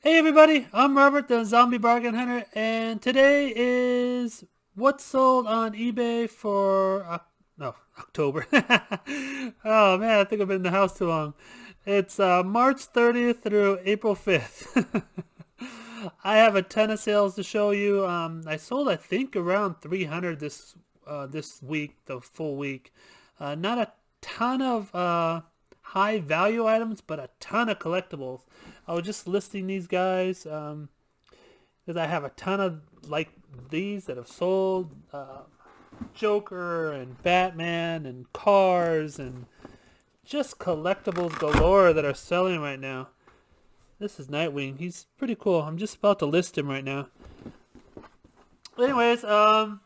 Hey everybody, I'm Robert the Zombie Bargain Hunter, and today is what's sold on eBay for no October. Oh man, I think I've been in the house too long. It's March 30th through April 5th. I have a ton of sales to show you. I sold I think around 300 this week, the full week. Not a ton of high value items, but a ton of collectibles. I was just listing these guys because I have a ton of like these that have sold. Joker and Batman and cars and just collectibles galore that are selling right now. This is Nightwing. He's pretty cool. I'm just about to list him right now. Anyways, I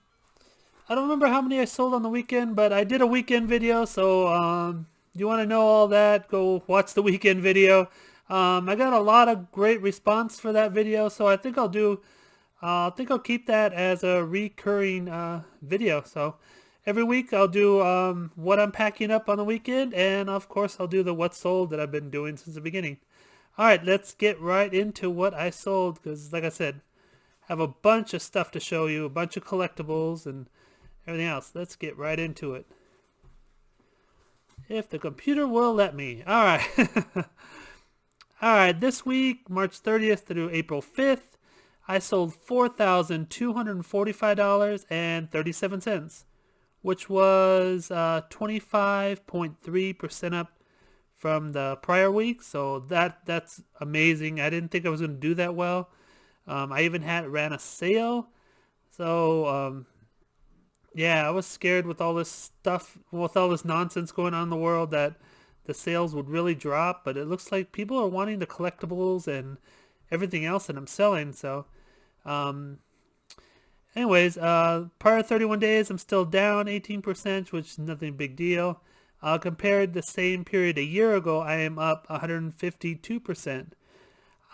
don't remember how many I sold on the weekend, but I did a weekend video, so you want to know all that, go watch the weekend video. I got a lot of great response for that video, so I think I'll keep that as a recurring video. So every week I'll do what I'm packing up on the weekend, and of course I'll do the what's sold that I've been doing since the beginning. Alright, let's get right into what I sold, because like I said, I have a bunch of stuff to show you, a bunch of collectibles and everything else. Let's get right into it. If the computer will let me. Alright. Alright, this week, March 30th through April 5th, I sold $4,245.37, which was 25.3% up from the prior week. So that's amazing. I didn't think I was going to do that well. I even ran a sale. So yeah, I was scared with all this stuff, with all this nonsense going on in the world, that the sales would really drop. But it looks like people are wanting the collectibles and everything else that I'm selling. So anyways, prior 31 days, I'm still down 18%, which is nothing big deal. Compared the same period a year ago, I am up 152%.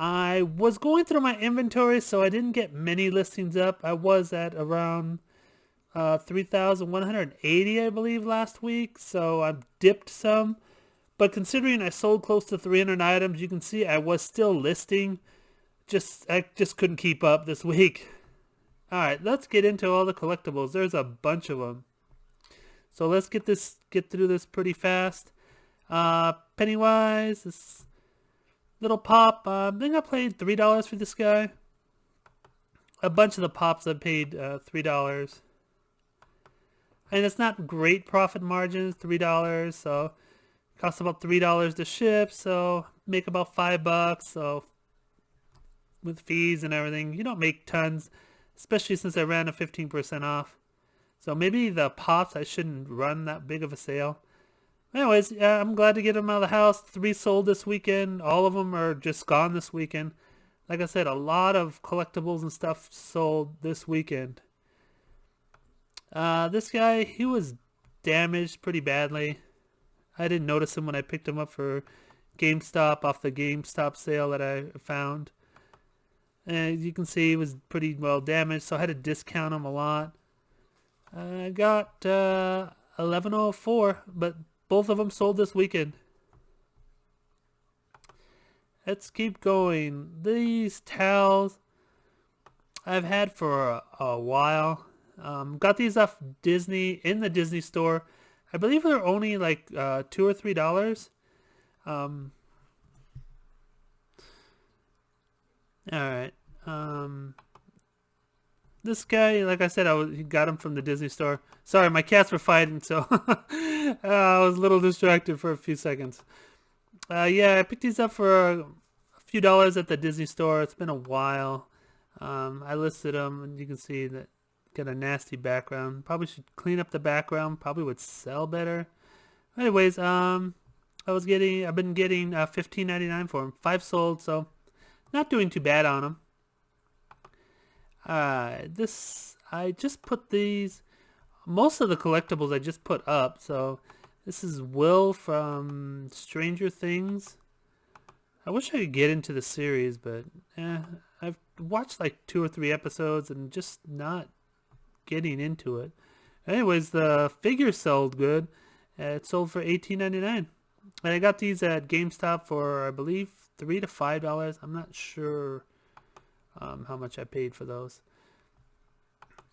I was going through my inventory, so I didn't get many listings up. I was at around 3,180, I believe, last week, so I've dipped some. But considering I sold close to 300 items, you can see I was still listing. I just couldn't keep up this week. Alright, let's get into all the collectibles. There's a bunch of them. So let's get through this pretty fast. Pennywise, this little pop. I think I paid $3 for this guy. A bunch of the pops I paid $3. And it's not great profit margins, $3. So it costs about $3 to ship. So make about $5. So with fees and everything, you don't make tons, especially since I ran a 15% off. So maybe the pops, I shouldn't run that big of a sale. Anyways, yeah, I'm glad to get them out of the house. 3 sold this weekend. All of them are just gone this weekend. Like I said, a lot of collectibles and stuff sold this weekend. This guy, he was damaged pretty badly. I didn't notice him when I picked him up for GameStop, off the GameStop sale that I found. And you can see he was pretty well damaged, so I had to discount him a lot. I got 1104, but both of them sold this weekend. Let's keep going. These towels I've had for a while. Got these off Disney, in the Disney store. I believe they're only like $2 or $3. Alright. This guy, like I said, he got him from the Disney store. Sorry, my cats were fighting, so I was a little distracted for a few seconds. Yeah, I picked these up for a few dollars at the Disney store. It's been a while. I listed them, and you can see that got a nasty background. Probably should clean up the background. Probably would sell better. Anyways, I've been getting $15.99 for them. 5 sold, so not doing too bad on them. I just put these, most of the collectibles I just put up. So this is Will from Stranger Things. I wish I could get into the series, but I've watched like 2 or 3 episodes and just not getting into it. Anyways, the figure sold good. It sold for $18.99. And I got these at GameStop for, I believe, $3 to $5. I'm not sure how much I paid for those.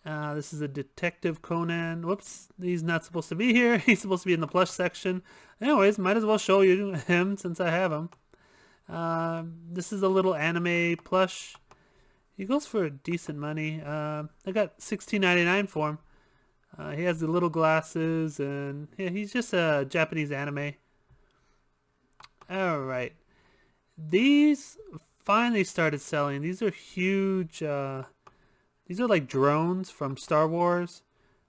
This is a Detective Conan. Whoops, he's not supposed to be here. He's supposed to be in the plush section. Anyways, might as well show you him since I have him. This is a little anime plush. He goes for decent money. I got $16.99 for him. He has the little glasses, and yeah, he's just a Japanese anime. Alright. These finally started selling. These are huge. These are like drones from Star Wars.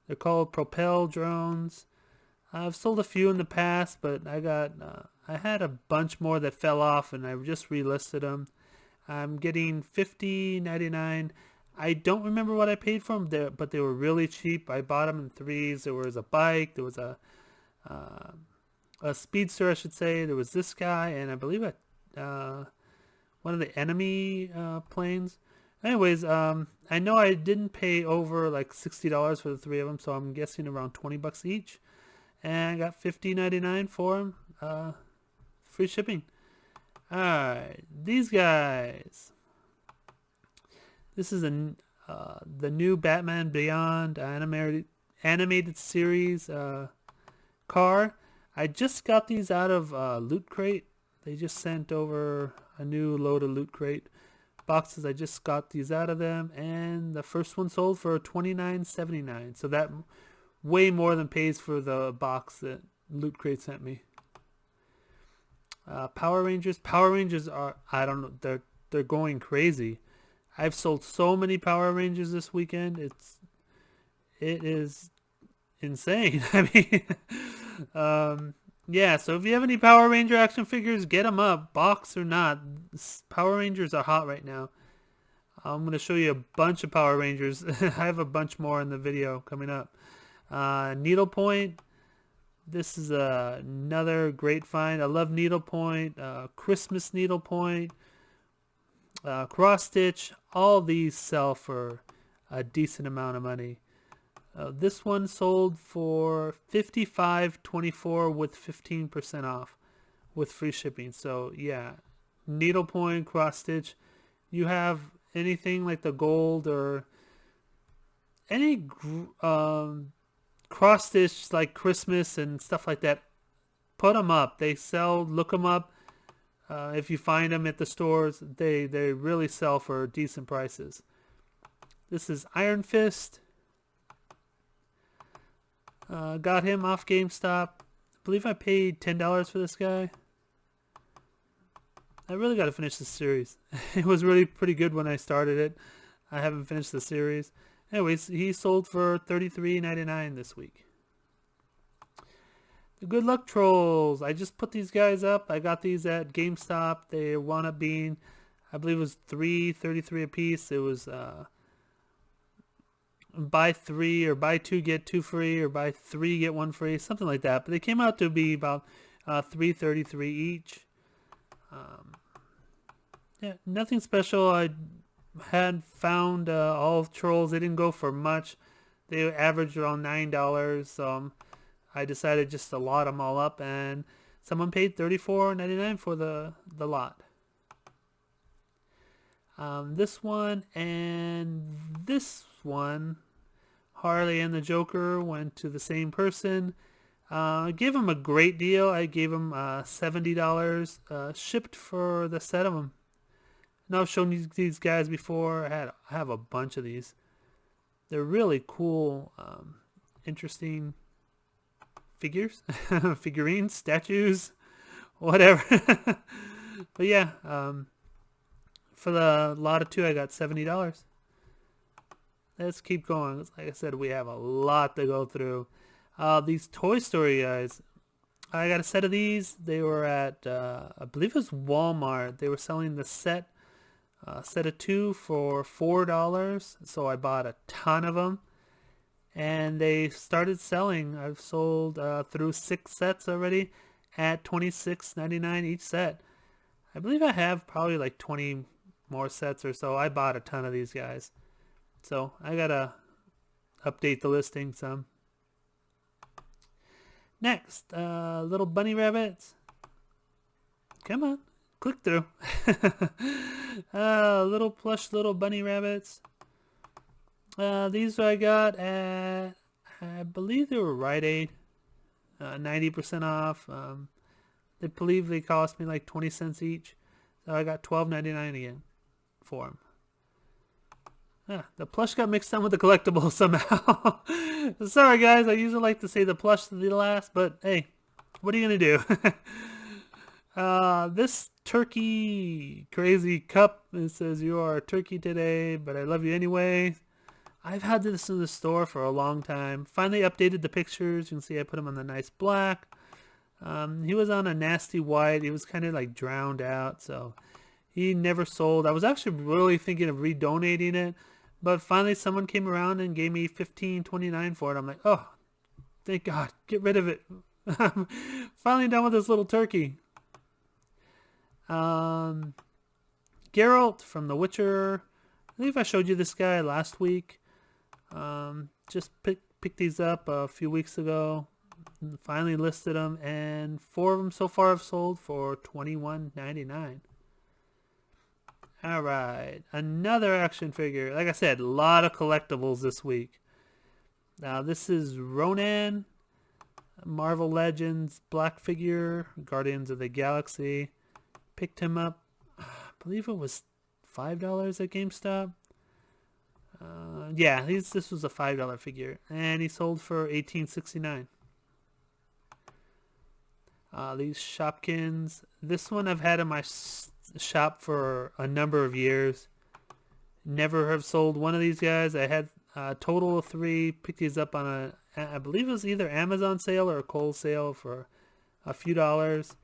They're called propel drones. I've sold a few in the past, but I had a bunch more that fell off, and I just relisted them. I'm getting $50.99. I don't remember what I paid for them, but they were really cheap. I bought them in threes. There was a bike. There was a speedster, I should say. There was this guy, and I believe one of the enemy planes. Anyways, I know I didn't pay over like $60 for the three of them, so I'm guessing around $20 each. And I got $50.99 for them. Free shipping. Alright, these guys. This is the new Batman Beyond animated series car. I just got these out of Loot Crate. They just sent over a new load of Loot Crate boxes. I just got these out of them, and the first one sold for $29.79. So that way more than pays for the box that Loot Crate sent me. Power Rangers. Power Rangers are, I don't know, they're going crazy. I've sold so many Power Rangers this weekend. It is insane. I mean, yeah, so if you have any Power Ranger action figures, get them up, box or not. Power Rangers are hot right now. I'm going to show you a bunch of Power Rangers. I have a bunch more in the video coming up. Needlepoint. This is another great find. I love needlepoint. Christmas needlepoint. Cross stitch. All these sell for a decent amount of money. This one sold for $55.24 with 15% off with free shipping. So yeah, needlepoint, cross stitch. You have anything like the gold or any cross stitch like Christmas and stuff like that, put them up. They sell. Look them up. If you find them at the stores, they really sell for decent prices. This is Iron Fist. Got him off GameStop. I believe I paid $10 for this guy. I really got to finish this series. It was really pretty good when I started it. I haven't finished the series. Anyways, he sold for $33.99 this week. The Good Luck Trolls. I just put these guys up. I got these at GameStop. They wound up being, I believe it was $3.33 a piece. It was buy three or buy two get two free, or buy three get one free, something like that. But they came out to be about $3.33 each. Yeah, nothing special. I had found all trolls. They didn't go for much. They averaged around $9. So I decided just to lot them all up, and someone paid $34.99 for the lot. This one and this one, Harley and the Joker, went to the same person. I gave him a great deal. I gave him $70 shipped for the set of them. And I've shown these guys before. I have a bunch of these. They're really cool, interesting figures, figurines, statues, whatever. But yeah, for the lot of two, I got $70. Let's keep going. Like I said, we have a lot to go through. These Toy Story guys, I got a set of these. They were at, I believe it was Walmart. They were selling the set of two for $4. So I bought a ton of them. And they started selling. I've sold through 6 sets already at $26.99 each set. I believe I have probably like 20 more sets or so. I bought a ton of these guys. So I gotta update the listing some. Next, little bunny rabbits. Come on. click through. Little plush little bunny rabbits. These I got at, I believe they were Rite Aid, 90% off. They believe they cost me like 20 cents each, so I got $12.99 again for them. The plush got mixed in with the collectible somehow. Sorry guys, I usually like to say the plush to the last, but hey, what are you gonna do? This turkey crazy cup, it says you are a turkey today, but I love you anyway. I've had this in the store for a long time. Finally updated the pictures. You can see I put him on the nice black. He was on a nasty white. He was kind of like drowned out, so he never sold. I was actually really thinking of redonating it, but finally someone came around and gave me $15.29 for it. I'm like, oh, thank God, get rid of it. Finally done with this little turkey. Geralt from The Witcher. I believe I showed you this guy last week. Just picked these up a few weeks ago. Finally listed them, and 4 of them so far have sold for $21.99. Alright, another action figure. Like I said, a lot of collectibles this week. Now this is Ronan, Marvel Legends black figure, Guardians of the Galaxy. Picked him up, I believe it was $5 at GameStop. Yeah, this was a $5 figure, and he sold for $18.69. These Shopkins. This one I've had in my shop for a number of years. Never have sold one of these guys. I had a total of 3. Picked these up on I believe it was either Amazon sale or a Kohl's sale for a few dollars.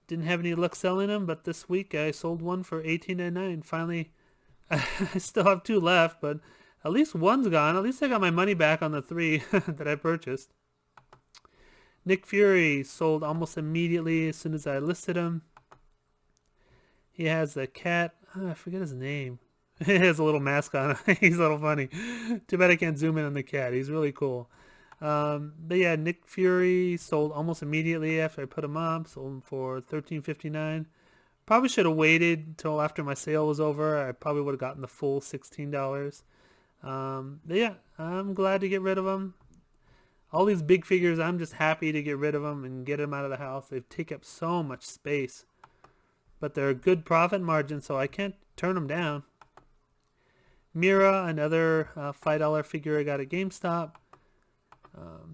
Didn't have any luck selling them, but this week I sold one for $18.99. Finally, I still have 2 left, but at least one's gone. At least I got my money back on the 3 that I purchased. Nick Fury sold almost immediately as soon as I listed him. He has the cat. I forget his name. He has a little mask on. He's a little funny. Too bad I can't zoom in on the cat. He's really cool. But yeah, Nick Fury sold almost immediately after I put him up. Sold him for $13.59. Probably should have waited until after my sale was over. I probably would have gotten the full $16. But yeah, I'm glad to get rid of them. All these big figures, I'm just happy to get rid of them and get them out of the house. They take up so much space. But they're a good profit margin, so I can't turn them down. Mira, another $5 figure I got at GameStop.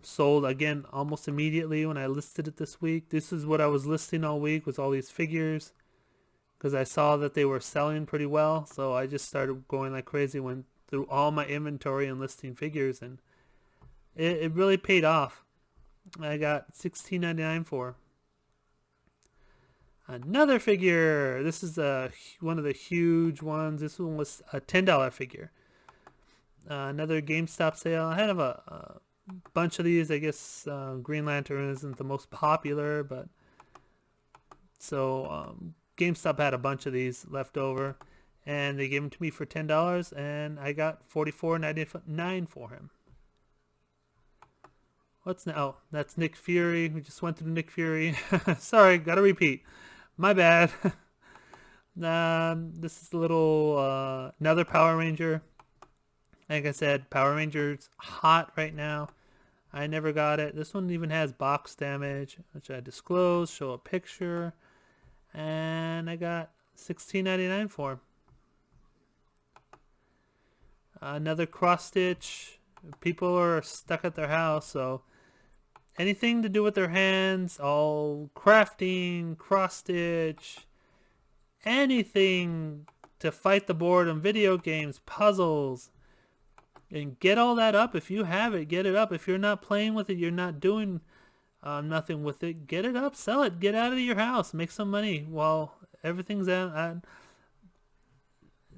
Sold again almost immediately when I listed it this week. This is what I was listing all week, was all these figures, because I saw that they were selling pretty well. So I just started going like crazy, went through all my inventory and listing figures, and it really paid off. I got $16.99 for another figure. This is one of the huge ones. This one was a $10 figure. Another GameStop sale. I had a bunch of these. I guess Green Lantern isn't the most popular, but so GameStop had a bunch of these left over, and they gave them to me for $10, and I got $44.99 for him. What's now? Oh, that's Nick Fury. We just went through Nick Fury. Sorry, gotta repeat. My bad. This is a little another Power Ranger. Like I said, Power Ranger's hot right now. I never got it. This one even has box damage, which I disclosed, show a picture, and I got $16.99 for him. Another cross stitch. People are stuck at their house, so anything to do with their hands, all crafting, cross stitch, anything to fight the boredom, video games, puzzles, and get all that up. If you have it, get it up. If you're not playing with it, you're not doing nothing with it, get it up, sell it, get out of your house, make some money while everything's out.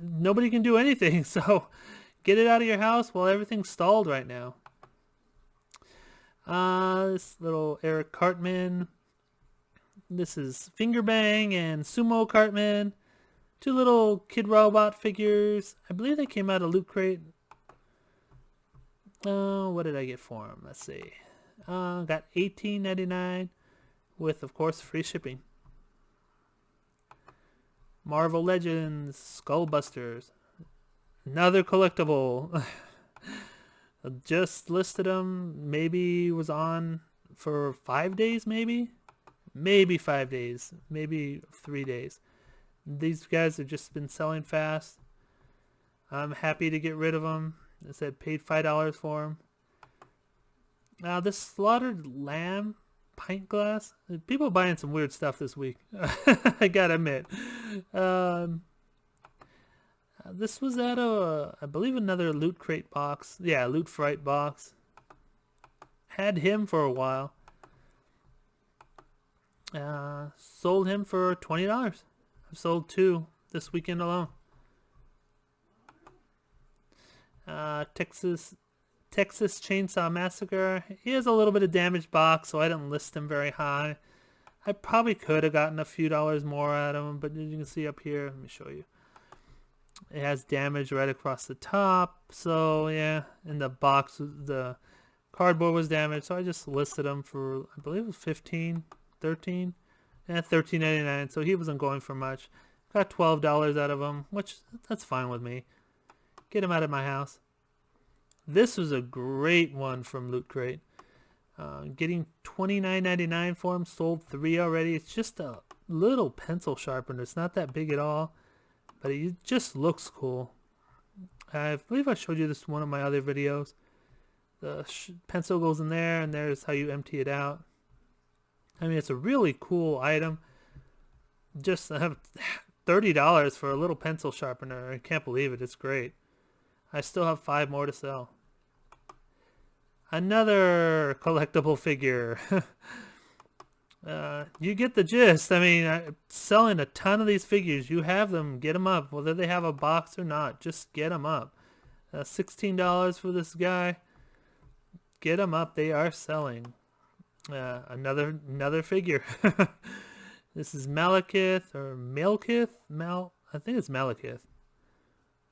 Nobody can do anything, so get it out of your house while everything's stalled right now. This little Eric Cartman. This is Finger Bang and Sumo Cartman. 2 little Kid Robot figures. I believe they came out of Loot Crate. What did I get for them? Let's see. Got $18.99 with, of course, free shipping. Marvel Legends, Skullbusters. Another collectible. Just listed them. Maybe was on for 5 days, maybe 5 days, maybe 3 days. These guys have just been selling fast. I'm happy to get rid of them. I said paid $5 for them. Now this slaughtered lamb pint glass. People buying some weird stuff this week. I gotta admit. This was at I believe another Loot Crate box. Yeah, Loot Fright box. Had him for a while. Sold him for $20. I've sold 2 this weekend alone. Texas Chainsaw Massacre. He has a little bit of damaged box, so I didn't list him very high. I probably could have gotten a few dollars more out of him, but as you can see up here, let me show you. It has damage right across the top, so yeah, in the box, the cardboard was damaged, so I just listed him for, I believe it was $13.99, so he wasn't going for much. Got $12 out of him, which, that's fine with me. Get him out of my house. This was a great one from Loot Crate. Getting $29.99 for him, sold 3 already. It's just a little pencil sharpener. It's not that big at all, but it just looks cool. I believe I showed you this in one of my other videos. The pencil goes in there, and there's how you empty it out. I mean, it's a really cool item. Just have $30 for a little pencil sharpener. I can't believe it. It's great. I still have 5 more to sell. Another collectible figure. You get the gist. I mean, I'm selling a ton of these figures. You have them. Get them up. Whether they have a box or not, just get them up. $16 for this guy. Get them up. They are selling. Another figure. This is Malekith or Malekith. I think it's Malekith.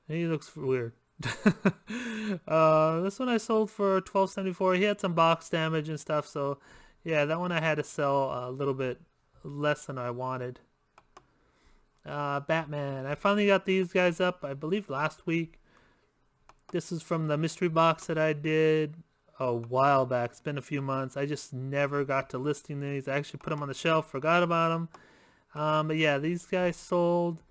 He looks weird. This one I sold for $12.74. He had some box damage and stuff, so yeah, that one I had to sell a little bit less than I wanted. Batman. I finally got these guys up, I believe last week. This is from the mystery box that I did a while back. It's been a few months. I just never got to listing these. I actually put them on the shelf, forgot about them. But yeah, these guys sold.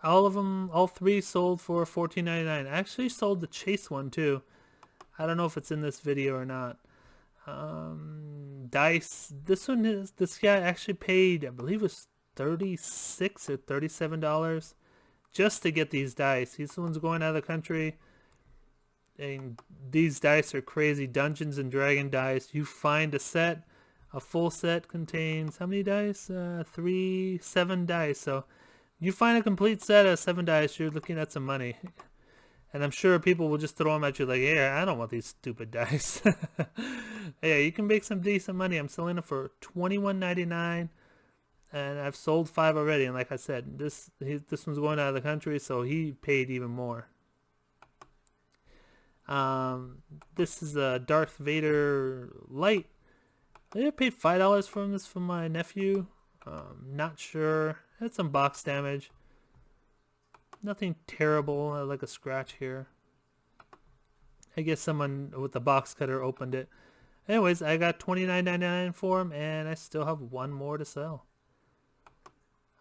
All of them, all 3 sold for $14.99. I actually sold the Chase one too. I don't know if it's in this video or not. Dice. This guy actually paid, I believe it was $36 or $37 just to get these dice. These ones going out of the country. And these dice are crazy. Dungeons and Dragon dice. You find a set. A full set contains how many dice? 7 dice. So you find a complete set of 7 dice, you're looking at some money. And I'm sure people will just throw them at you like, yeah, I don't want these stupid dice. Yeah, you can make some decent money. I'm selling them for $21.99. And I've sold 5 already. And like I said, this one's going out of the country, so he paid even more. This is a Darth Vader light. I paid $5 for this from my nephew. Not sure. Had some box damage. Nothing terrible, like a scratch here. I guess someone with the box cutter opened it. Anyways, I got $29.99 for them, and I still have 1 more to sell.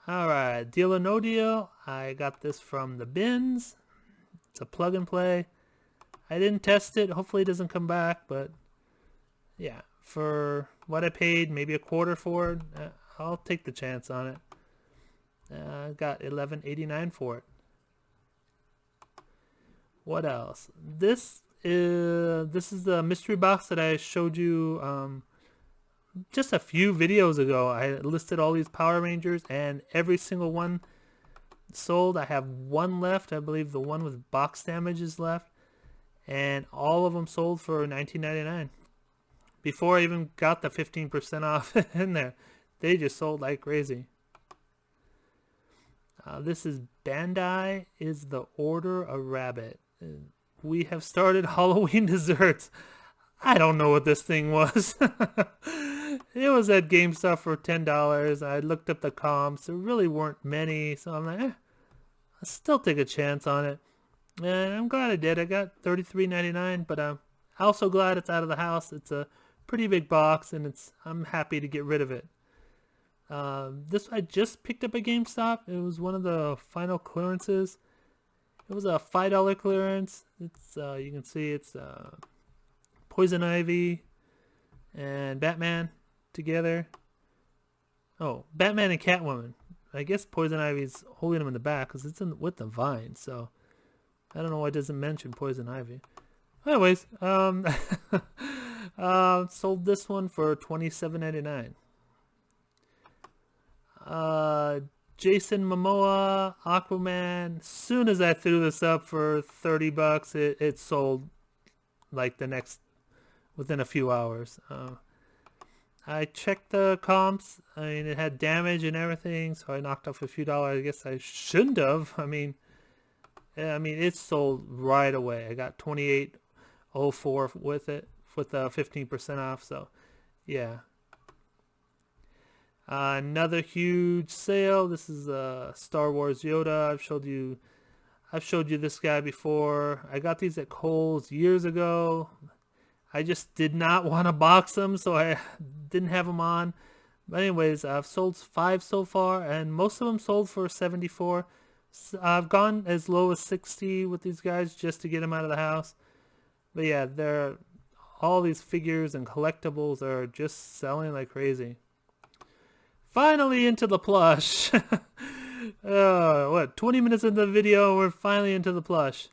Alright, deal or no deal. I got this from the bins. It's a plug and play. I didn't test it. Hopefully it doesn't come back, but yeah, for what I paid, maybe a quarter for it, I'll take the chance on it. I got $11.89 for it. What else? This is the mystery box that I showed you just a few videos ago. I listed all these Power Rangers, and every single one sold. I have 1 left. I believe the one with box damage is left, and all of them sold for $19.99. Before I even got the 15% off in there, they just sold like crazy. This is Bandai is the Order a Rabbit. We have started Halloween desserts. I don't know what this thing was. It was at GameStop for $10. I looked up the comps. There really weren't many, so I'm like, I'll still take a chance on it. And I'm glad I did. I got $33.99, but I'm also glad it's out of the house. It's a pretty big box, and I'm happy to get rid of it. This I just picked up at GameStop. It was one of the final clearances. It was a $5 clearance. It's you can see it's Poison Ivy and Batman together. Oh, Batman and Catwoman. I guess Poison Ivy's holding him in the back because it's with the vine. So I don't know why it doesn't mention Poison Ivy. Anyways, sold this one for $27.99. Jason Momoa, Aquaman. Soon as I threw this up for $30, it sold like within a few hours. I checked the comps. I mean, it had damage and everything, so I knocked off a few dollars. I guess I shouldn't have. I mean, it sold right away. I got $28.04 with it, with 15% off. So, yeah. Another huge sale. This is Star Wars Yoda. I've showed you this guy before. I got these at Kohl's years ago. I just did not want to box them, so I didn't have them on. But anyways, I've sold 5 so far, and most of them sold for $74. So I've gone as low as $60 with these guys just to get them out of the house. But yeah, all these figures and collectibles are just selling like crazy. Finally into the plush. 20 minutes into the video, we're finally into the plush.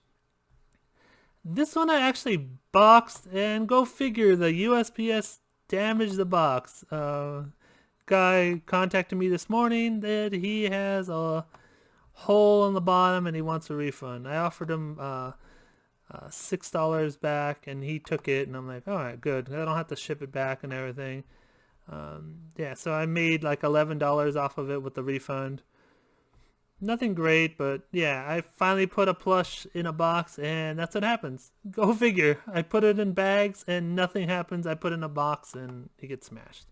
This one I actually boxed, and go figure, the USPS damaged the box. Guy contacted me this morning that he has a hole on the bottom and he wants a refund. I offered him $6 back, and he took it, and I'm like, all right, good. I don't have to ship it back and everything. Yeah, so I made like $11 off of it with the refund. Nothing great, but yeah, I finally put a plush in a box, and that's what happens. Go figure. I put it in bags and nothing happens. I put it in a box and it gets smashed.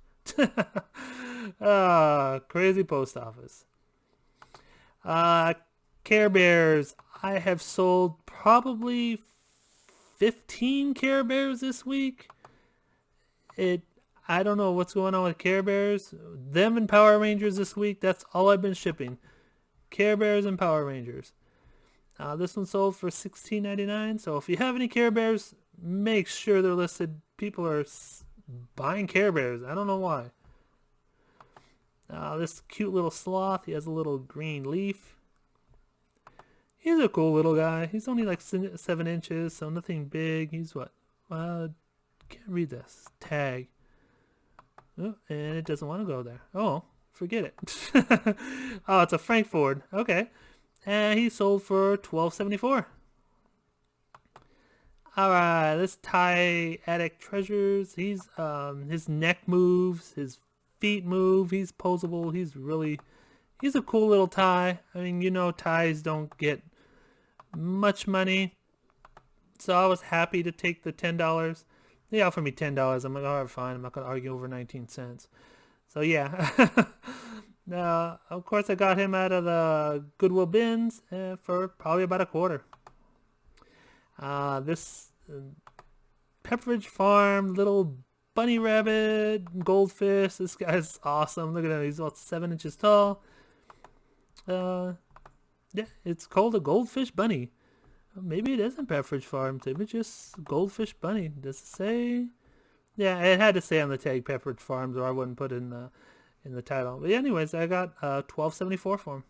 Crazy post office. Care Bears. I have sold probably 15 Care Bears this week. I don't know what's going on with Care Bears. Them and Power Rangers this week. That's all I've been shipping. Care Bears and Power Rangers. This one sold for $16.99. So if you have any Care Bears, make sure they're listed. People are buying Care Bears. I don't know why. This cute little sloth. He has a little green leaf. He's a cool little guy. He's only like 7 inches, so nothing big. He's what? Can't read this. Tag. Oh, and it doesn't want to go there. Oh, forget it. Oh, it's a Frankfurt. Okay. And he sold for $12.74. Alright, let's tie Attic Treasures. He's his neck moves, his feet move, he's posable, he's a cool little tie. I mean, you know, ties don't get much money. So I was happy to take the $10. They offered me $10. I'm like, all right, fine. I'm not going to argue over 19 cents. So, yeah. Of course, I got him out of the Goodwill bins for probably about a quarter. This Pepperidge Farm little bunny rabbit, goldfish. This guy's awesome. Look at him. He's about 7 inches tall. Yeah, it's called a goldfish bunny. Maybe it isn't Pepperidge Farm. Maybe it's just Goldfish Bunny. Does it say? Yeah, it had to say on the tag Pepperidge Farms, or I wouldn't put it in the title. But anyways, I got $12.74 for him.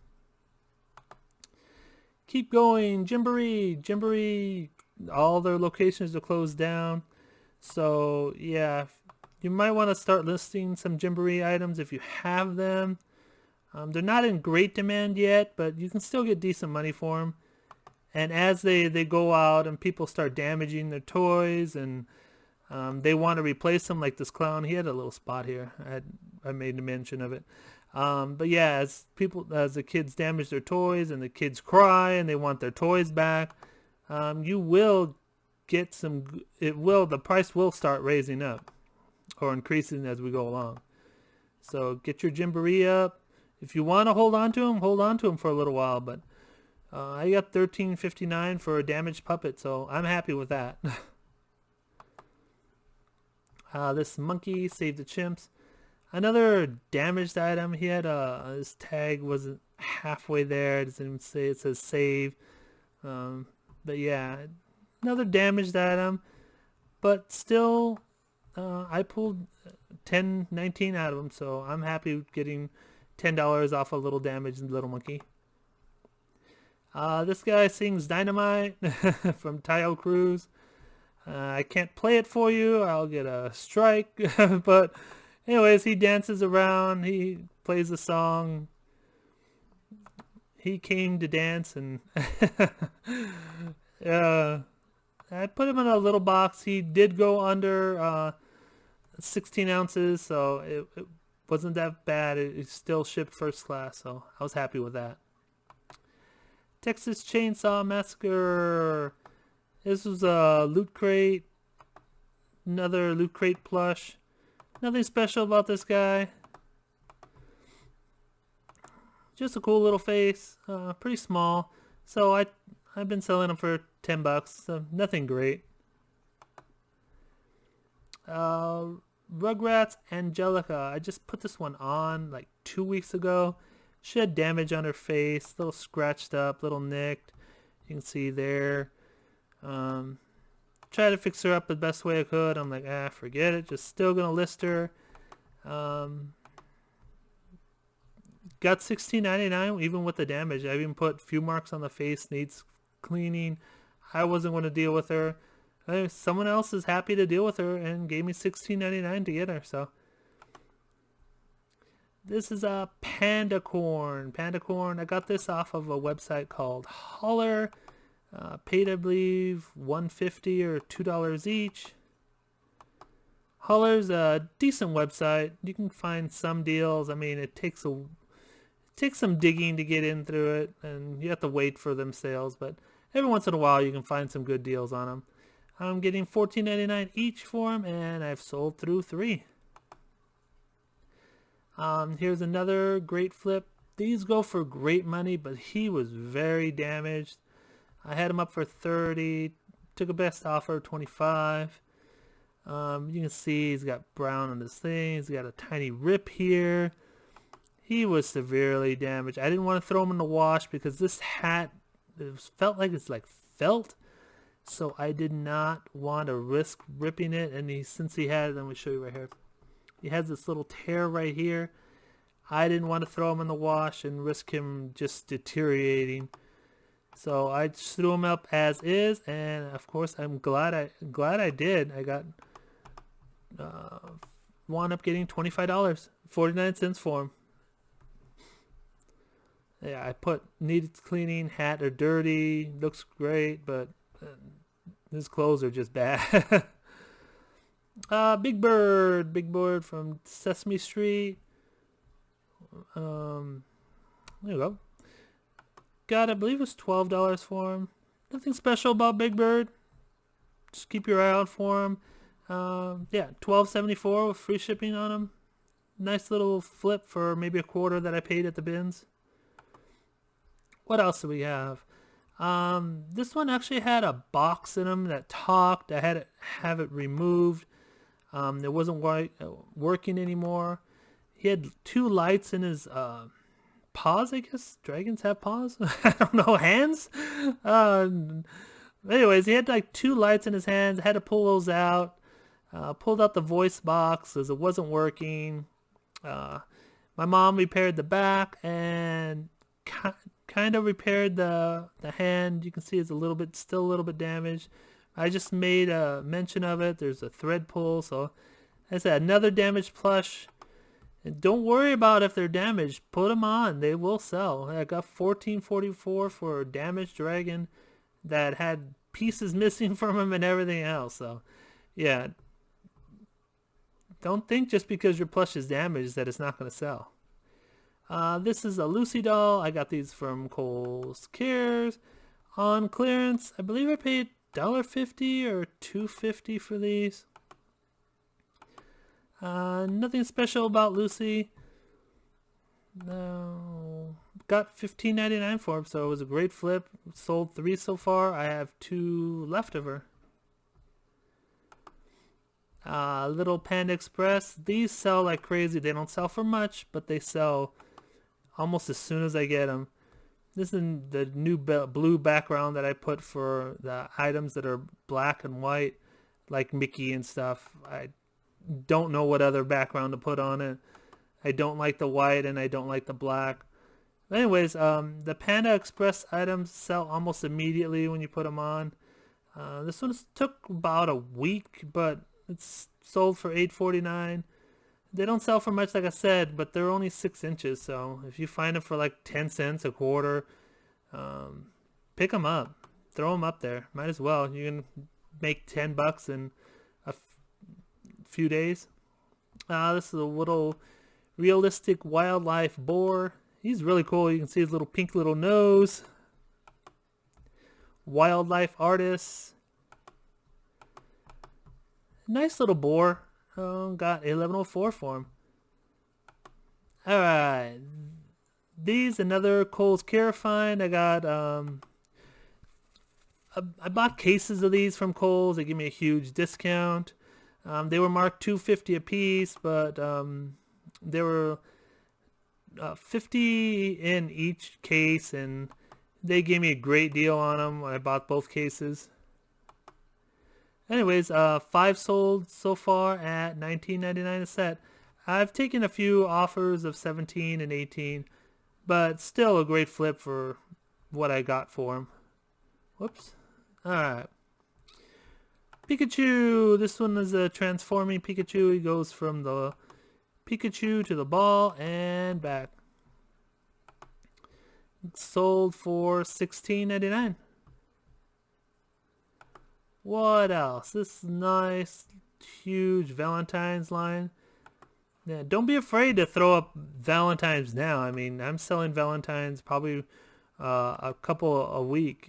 Keep going. Gymboree. All their locations are closed down. So yeah, you might want to start listing some Gymboree items if you have them. They're not in great demand yet, but you can still get decent money for them. And as they go out and people start damaging their toys and they want to replace them, like this clown, he had a little spot here. I made a mention of it. But yeah, as the kids damage their toys and the kids cry and they want their toys back, you will get the price will start raising up or increasing as we go along. So get your Gymboree up. If you want to hold on to him, hold on to him for a little while. But I got $13.59 for a damaged puppet, so I'm happy with that. This monkey, Save the Chimps. Another damaged item. He had his tag wasn't halfway there. It doesn't even say, it says save. But yeah, another damaged item. But still, I pulled 10.19 out of him, so I'm happy with getting $10 off a little damaged little monkey. This guy sings Dynamite from Tayo Cruz. I can't play it for you. I'll get a strike. But anyways, he dances around. He plays a song. He came to dance, and I put him in a little box. He did go under 16 ounces, so it wasn't that bad. It still shipped first class, so I was happy with that. Texas Chainsaw Massacre. This was a Loot Crate. Another Loot Crate plush. Nothing special about this guy. Just a cool little face. Pretty small. So I've been selling them for $10, so nothing great. Rugrats Angelica. I just put this one on like 2 weeks ago. She had damage on her face, a little scratched up, a little nicked. You can see there. Try to fix her up the best way I could. I'm like, forget it. Just still gonna list her. Got $16.99 even with the damage. I even put few marks on the face, needs cleaning. I wasn't going to deal with her. Someone else is happy to deal with her and gave me $16.99 to get her. So this is a Panda Corn. Panda Corn. I got this off of a website called Holler. Paid, I believe, $1.50 or $2 each. Holler's a decent website. You can find some deals. I mean, it takes some digging to get in through it, and you have to wait for them sales. But every once in a while, you can find some good deals on them. I'm getting $14.99 each for them, and I've sold through 3. Here's another great flip. These go for great money, but he was very damaged. I had him up for 30. Took a best offer, 25. You can see he's got brown on his thing. He's got a tiny rip here. He was severely damaged. I didn't want to throw him in the wash because this hat felt like it's like felt. So I did not want to risk ripping it. And since he had it, let me show you right here. He has this little tear right here. I didn't want to throw him in the wash and risk him just deteriorating. So I just threw him up as is, and of course I'm glad I did. I got wound up getting $25, 49 cents for him. Yeah, I put needed cleaning, hat are dirty, looks great, but his clothes are just bad. Big Bird from Sesame Street. There you go. Got, I believe it was $12 for him. Nothing special about Big Bird. Just keep your eye out for him. Yeah, $12.74 with free shipping on him. Nice little flip for maybe a quarter that I paid at the bins. What else do we have? This one actually had a box in him that talked. I had to have it removed. It wasn't working anymore. He had 2 lights in his paws, I guess. Dragons have paws? I don't know. Hands? Anyways, he had like 2 lights in his hands. I had to pull those out. Pulled out the voice box as it wasn't working. My mom repaired the back and kind of repaired the hand. You can see it's still a little bit damaged. I just made a mention of it. There's a thread pull. So I said another damaged plush. And don't worry about if they're damaged. Put them on. They will sell. I got $14.44 for a damaged dragon that had pieces missing from him and everything else. So, yeah. Don't think just because your plush is damaged that it's not going to sell. This is a Lucy doll. I got these from Kohl's Cares on clearance. I believe I paid $1.50 or $2.50 for these. Nothing special about Lucy. No. Got $15.99 for him, so it was a great flip. Sold 3 so far. I have 2 left of her. Little Panda Express. These sell like crazy. They don't sell for much, but they sell almost as soon as I get them. This is the new blue background that I put for the items that are black and white, like Mickey and stuff. I don't know what other background to put on it. I don't like the white and I don't like the black. But anyways, the Panda Express items sell almost immediately when you put them on. This one took about a week, but it's sold for $8.49. They don't sell for much, like I said, but they're only 6 inches. So if you find them for like 10 cents, a quarter, pick them up. Throw them up there. Might as well. You can make $10 in a few days. This is a little realistic wildlife boar. He's really cool. You can see his little pink little nose. Wildlife artist. Nice little boar. Got $11.04 for him. Alright. These, another Kohl's Care find. I got, I bought cases of these from Kohl's. They give me a huge discount. They were marked $2.50 a piece, but they were 50 in each case, and they gave me a great deal on them when I bought both cases. Anyways, 5 sold so far at $19.99 a set. I've taken a few offers of 17 and 18, but still a great flip for what I got for them. Whoops. Alright. Pikachu. This one is a transforming Pikachu. He goes from the Pikachu to the ball and back. Sold for $16.99. What else? This nice, huge Valentine's line. Yeah, don't be afraid to throw up Valentine's now. I mean, I'm selling Valentine's probably a couple a week.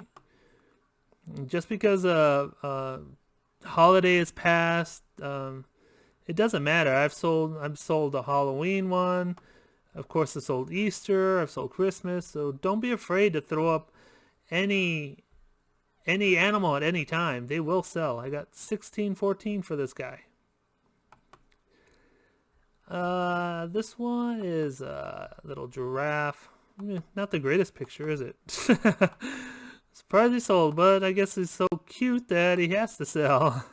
Just because holiday is past, it doesn't matter. I've sold a Halloween one. Of course, I sold Easter. I've sold Christmas. So don't be afraid to throw up any animal at any time. They will sell. I got $16.14 for this guy. This one is a little giraffe. Not the greatest picture, is it? Surprised he sold, but I guess he's so cute that he has to sell.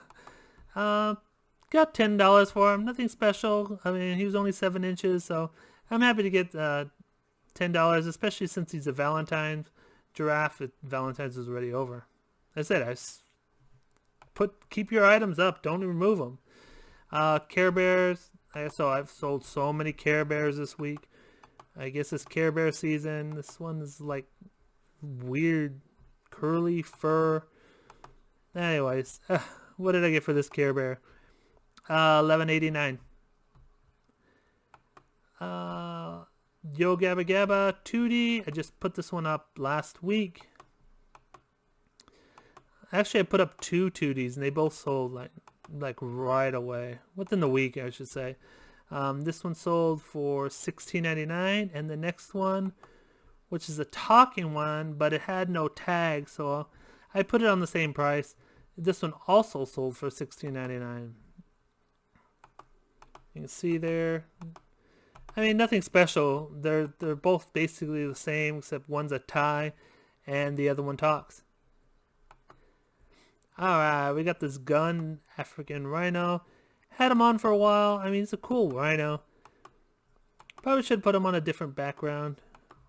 Got $10 for him. Nothing special. I mean, he was only 7 inches, so I'm happy to get $10, especially since he's a Valentine's giraffe. Valentine's is already over. I said, keep your items up. Don't remove them. Care Bears. I've sold so many Care Bears this week. I guess it's Care Bear season. This one is like weird curly fur. Anyways, what did I get for this Care Bear? $11.89. Yo Gabba Gabba 2D. I just put this one up last week. Actually, I put up 2 2Ds and they both sold like right away. Within the week, I should say. This one sold for $16.99, and the next one, which is a talking one, but it had no tag, so I put it on the same price. This one also sold for $16.99. You can see there. I mean, nothing special. They're both basically the same, except one's a tie and the other one talks. Alright, we got this gun African rhino. Had him on for a while. I mean, he's a cool rhino. Probably should put him on a different background.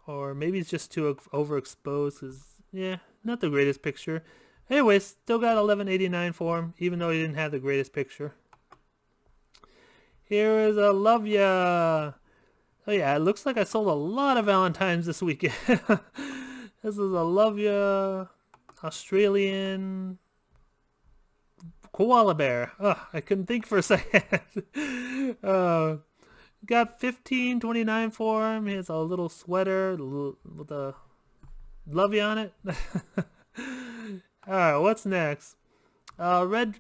Or maybe he's just too overexposed. Cause, yeah, not the greatest picture. Anyways, still got $11.89 for him, even though he didn't have the greatest picture. Here is a Love Ya. Oh yeah, it looks like I sold a lot of Valentines this weekend. This is a Love Ya Australian koala bear. I couldn't think for a second. Got $15.29 for him. He has a little sweater with a Love Ya on it. Alright, what's next? Red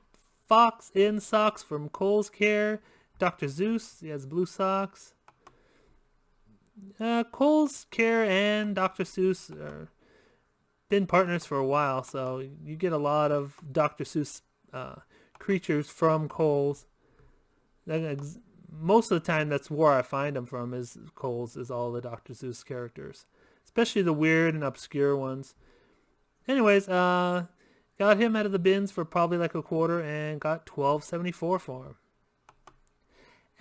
Fox in socks from Kohl's Care. Dr. Zeus. He has blue socks. Kohl's Care and Dr. Seuss are been partners for a while, so you get a lot of Dr. Seuss creatures from Kohl's. Most of the time, that's where I find them from. Is Kohl's is all the Dr. Seuss characters, especially the weird and obscure ones. Anyways, got him out of the bins for probably like a quarter and got $12.74 for him.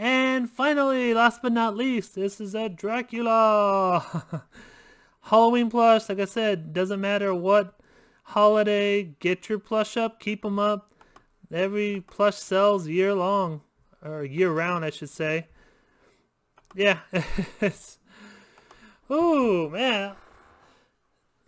And finally, last but not least, this is a Dracula Halloween plush. Like I said, doesn't matter what holiday, get your plush up, keep them up. Every plush sells year long, or year round, I should say. Yeah, oh man,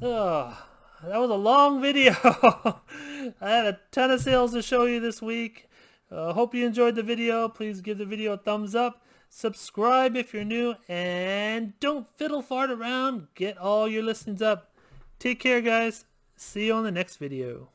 that was a long video. I had a ton of sales to show you this week. Hope you enjoyed the video. Please give the video a thumbs up. Subscribe if you're new. And don't fiddle fart around. Get all your listings up. Take care, guys. See you on the next video.